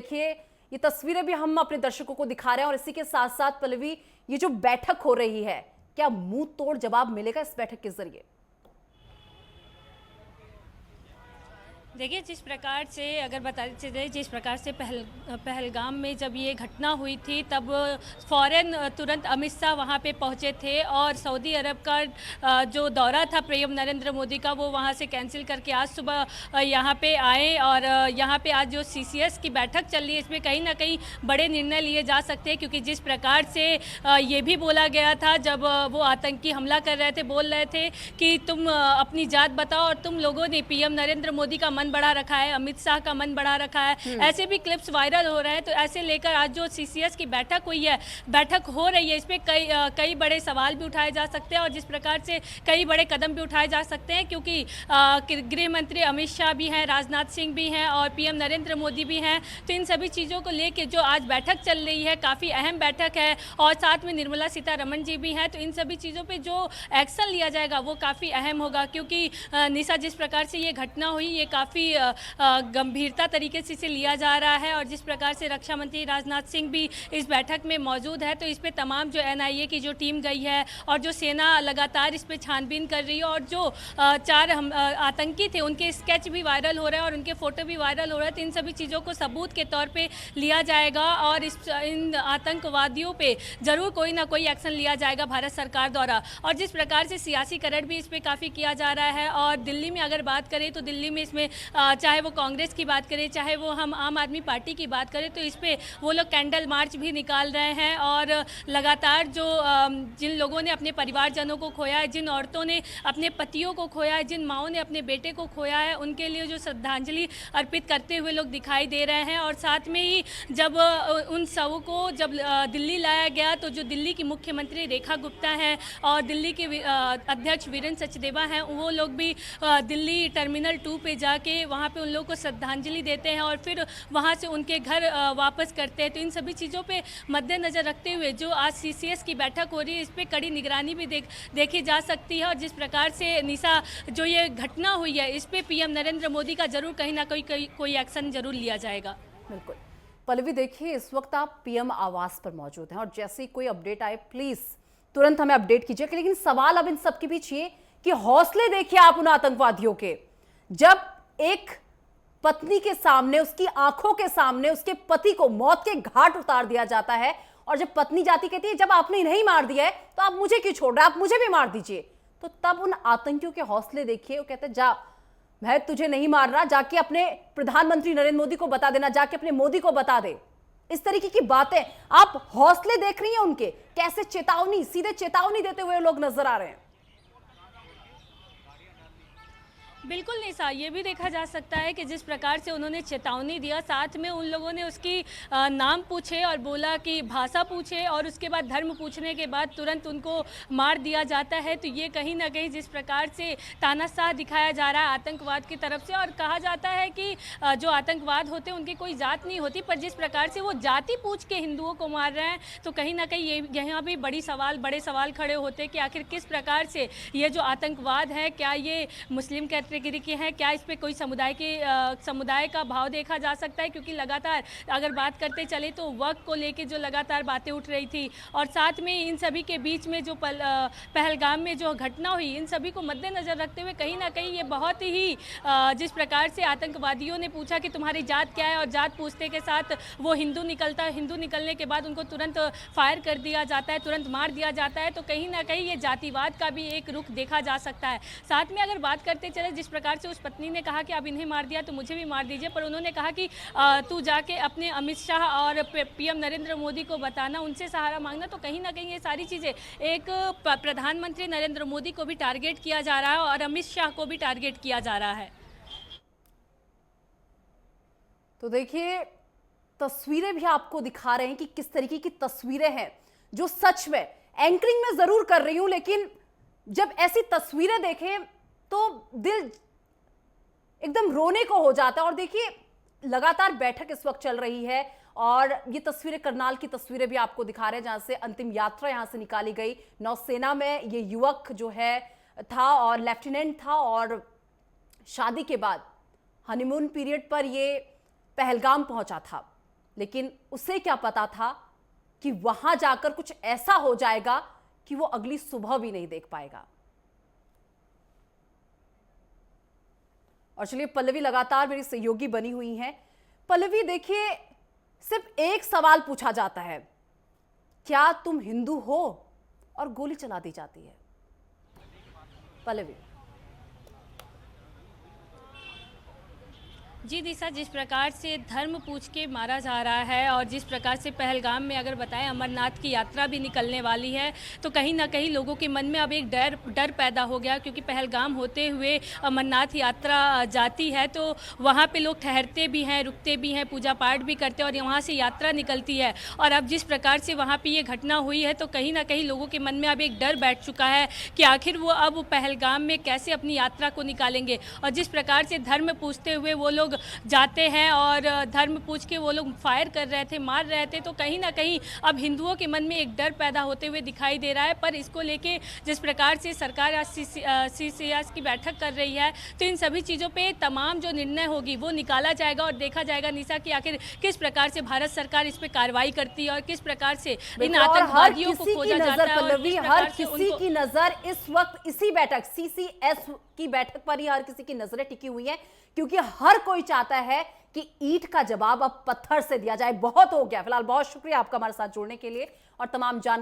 देखिए ये तस्वीरें भी हम अपने दर्शकों को दिखा रहे हैं और इसी के साथ साथ पल्लवी, ये जो बैठक हो रही है, क्या मुंह तोड़ जवाब मिलेगा इस बैठक के जरिए? देखिए, जिस प्रकार से अगर बताते चले, जिस प्रकार से पहलगाम में जब ये घटना हुई थी तब फ़ौरन तुरंत अमित शाह वहाँ पे पहुँचे थे और सऊदी अरब का जो दौरा था पीएम नरेंद्र मोदी का, वो वहाँ से कैंसिल करके आज सुबह यहाँ पे आए। और यहाँ पे आज जो सीसीएस की बैठक चल रही है, इसमें कहीं ना कहीं बड़े निर्णय लिए जा सकते हैं, क्योंकि जिस प्रकार से ये भी बोला गया था जब वो आतंकी हमला कर रहे थे, बोल रहे थे कि तुम अपनी जात बताओ, और तुम लोगों ने पीएम नरेंद्र मोदी का मन बढ़ा रखा है, अमित शाह का मन बढ़ा रखा है। ऐसे भी क्लिप्स वायरल हो रहे हैं। तो ऐसे लेकर आज जो सीसीएस की बैठक हुई है, बैठक हो रही है, इस पर कई बड़े सवाल भी उठाए जा सकते हैं और जिस प्रकार से कई बड़े कदम भी उठाए जा सकते हैं, क्योंकि गृह मंत्री अमित शाह भी हैं, राजनाथ सिंह भी हैं और पीएम नरेंद्र मोदी भी हैं। तो इन सभी चीज़ों को लेकर जो आज बैठक चल रही है, काफ़ी अहम बैठक है और साथ में निर्मला सीतारमण जी भी हैं। तो इन सभी चीज़ों पर जो एक्शन लिया जाएगा वो काफ़ी अहम होगा, क्योंकि निशा, जिस प्रकार से ये घटना हुई, ये काफ़ी गंभीरता तरीके से इसे लिया जा रहा है और जिस प्रकार से रक्षा मंत्री राजनाथ सिंह भी इस बैठक में मौजूद है। तो इस पे तमाम जो एनआईए की जो टीम गई है और जो सेना लगातार इस पे छानबीन कर रही है और जो चार आतंकी थे उनके स्केच भी वायरल हो रहे हैं और उनके फोटो भी वायरल हो रहे हैं। तो इन सभी चीज़ों को सबूत के तौर पर लिया जाएगा और इन आतंकवादियों पर जरूर कोई ना कोई एक्शन लिया जाएगा भारत सरकार द्वारा। और जिस प्रकार से सियासीकरण भी इस पर काफ़ी किया जा रहा है और दिल्ली में अगर बात करें तो दिल्ली में इसमें चाहे वो कांग्रेस की बात करें, चाहे वो हम आम आदमी पार्टी की बात करें, तो इस पे वो लोग कैंडल मार्च भी निकाल रहे हैं और लगातार जो जिन लोगों ने अपने परिवारजनों को खोया है, जिन औरतों ने अपने पतियों को खोया है, जिन माँओं ने अपने बेटे को खोया है, उनके लिए जो श्रद्धांजलि अर्पित करते हुए लोग दिखाई दे रहे हैं। और साथ में ही जब उन शवों को जब दिल्ली लाया गया तो जो दिल्ली की मुख्यमंत्री रेखा गुप्ता हैं और दिल्ली के अध्यक्ष वीरेंद्र सचदेवा हैं, वो लोग भी दिल्ली टर्मिनल 2 पे जाके वहाँ पे उन लोगों को श्रद्धांजलि देते हैं और फिर वहाँ से उनके घर वापस करते हैं। तो इन सभी चीज़ों पे मद्देनज़र रखते हुए जो आज सीसीएस की बैठक हो रही है, इस पर कड़ी निगरानी भी देखी जा सकती है। और जिस प्रकार से निशा, जो ये घटना हुई है, इस पर पीएम नरेंद्र मोदी का जरूर कहीं ना कोई एक्शन जरूर लिया जाएगा। बिल्कुल पल्लवी, देखिए इस वक्त आप पीएम आवास पर मौजूद हैं और जैसे ही कोई अपडेट आए प्लीज तुरंत हमें अपडेट कीजिए। लेकिन सवाल अब इन सबके बीच ये कि हौसले देखिए आप उन आतंकवादियों के, जब एक पत्नी के सामने, उसकी आंखों के सामने उसके पति को मौत के घाट उतार दिया जाता है और जब पत्नी जाती कहती है जब आपने नहीं मार दिया है तो आप मुझे क्यों छोड़ रहे, आप मुझे भी मार दीजिए। तो तब उन आतंकियों के हौसले देखिए। वो कहते जा, मैं तुझे नहीं मार रहा, जाके अपने प्रधानमंत्री नरेंद्र मोदी को बता देना, जाके अपने मोदी को बता दे। इस तरीके की बातें, आप हौसले देख रही हैं उनके, कैसे चेतावनी, सीधे चेतावनी देते हुए लोग नजर आ रहे हैं। बिल्कुल निशा, ये भी देखा जा सकता है कि जिस प्रकार से उन्होंने चेतावनी दिया, साथ में उन लोगों ने उसकी नाम पूछे और बोला कि भाषा पूछे और उसके बाद धर्म पूछने के बाद तुरंत उनको मार दिया जाता है। तो ये कहीं ना कहीं जिस प्रकार से तानाशाह दिखाया जा रहा है आतंकवाद की तरफ से, और कहा जाता है कि जो आतंकवाद होते हैं उनकी कोई जात नहीं होती, पर जिस प्रकार से वो जाति पूछ के हिंदुओं को मार रहे हैं, तो कहीं ना कहीं यहाँ भी बड़े सवाल खड़े होते हैं कि आखिर किस प्रकार से ये जो आतंकवाद है, क्या ये मुस्लिम कैटेगरी के हैं, क्या इस पे कोई समुदाय का भाव देखा जा सकता है। क्योंकि लगातार अगर बात करते चले तो वक्त को लेके जो लगातार बातें उठ रही थी और साथ में इन सभी के बीच में जो पहलगाम में जो घटना हुई, इन सभी को मद्देनजर रखते हुए कहीं ना कहीं ये बहुत ही जिस प्रकार से आतंकवादियों ने पूछा कि तुम्हारी जात क्या है और जात पूछते के साथ वो हिंदू निकलता है, हिंदू निकलने के बाद उनको तुरंत फायर कर दिया जाता है, तुरंत मार दिया जाता है। तो कहीं ना कहीं ये जातिवाद का भी एक रुख देखा जा सकता है। साथ में अगर बात करते चले, जिस प्रकार से उस पत्नी ने कहा कि अब इन्हें मार दिया तो मुझे भी मार दीजिए, पर उन्होंने कहा कि तू जाके अपने अमित शाह और पीएम नरेंद्र मोदी को बताना, उनसे सहारा मांगना। तो कहीं ना कहीं ये सारी चीज़ें एक प्रधानमंत्री नरेंद्र मोदी को भी टारगेट किया जा रहा है और अमित शाह को भी टारगेट किया जा रहा है। तो देखिए तस्वीरें भी आपको दिखा रहे हैं कि किस तरीके की तस्वीरें हैं जो सच में एंकरिंग में जरूर कर रही हूं, लेकिन जब ऐसी तस्वीरें देखें तो दिल एकदम रोने को हो जाता है। और देखिए लगातार बैठक इस वक्त चल रही है और ये तस्वीरें करनाल की तस्वीरें भी आपको दिखा रहे हैं, जहां से अंतिम यात्रा यहां से निकाली गई। नौसेना में ये युवक जो है था और लेफ्टिनेंट था और शादी के बाद हनीमून पीरियड पर ये पहलगाम पहुंचा था। लेकिन उसे क्या पता था कि वहां जाकर कुछ ऐसा हो जाएगा कि वो अगली सुबह भी नहीं देख पाएगा। और चलिए, पल्लवी लगातार मेरी सहयोगी बनी हुई हैं। पल्लवी देखिए, सिर्फ एक सवाल पूछा जाता है, क्या तुम हिंदू हो, और गोली चला दी जाती है। पल्लवी। जी दिशा, जिस प्रकार से धर्म पूछ के मारा जा रहा है और जिस प्रकार से पहलगाम में अगर बताएं अमरनाथ की यात्रा भी निकलने वाली है, तो कहीं ना कहीं लोगों के मन में अब एक डर पैदा हो गया, क्योंकि पहलगाम होते हुए अमरनाथ यात्रा जाती है तो वहाँ पे लोग ठहरते भी हैं, रुकते भी हैं, पूजा पाठ भी करते हैं और वहाँ से यात्रा निकलती है। और अब जिस प्रकार से वहाँ पर ये घटना हुई है तो कहीं ना कहीं लोगों के मन में अब एक डर बैठ चुका है कि आखिर वो अब पहलगाम में कैसे अपनी यात्रा को निकालेंगे। और जिस प्रकार से धर्म पूछते हुए वो लोग जाते हैं और धर्म पूछ के वो लोग फायर कर रहे थे, मार रहे थे, तो कहीं ना कहीं अब हिंदुओं के मन में एक डर पैदा होते हुए दिखाई दे रहा है। पर इसको लेके जिस प्रकार से सरकार आज CCS की बैठक कर रही है, तो इन सभी चीज़ों पे तमाम जो निर्णय होगी वो निकाला जाएगा और देखा जाएगा निशा कि आखिर किस प्रकार से भारत सरकार इस पे कार्रवाई करती है और किस प्रकार से इन आतंकवादियों को खोजा जाता है। पल्लवी, हर किसी की नजर इस वक्त इसी बैठक CCS की बैठक पर ही हर किसी की नजरें टिकी हुई हैं, क्योंकि हर कोई चाहता है कि ईंट का जवाब अब पत्थर से दिया जाए। बहुत हो गया। फिलहाल बहुत शुक्रिया आपका हमारे साथ जुड़ने के लिए और तमाम जानकारी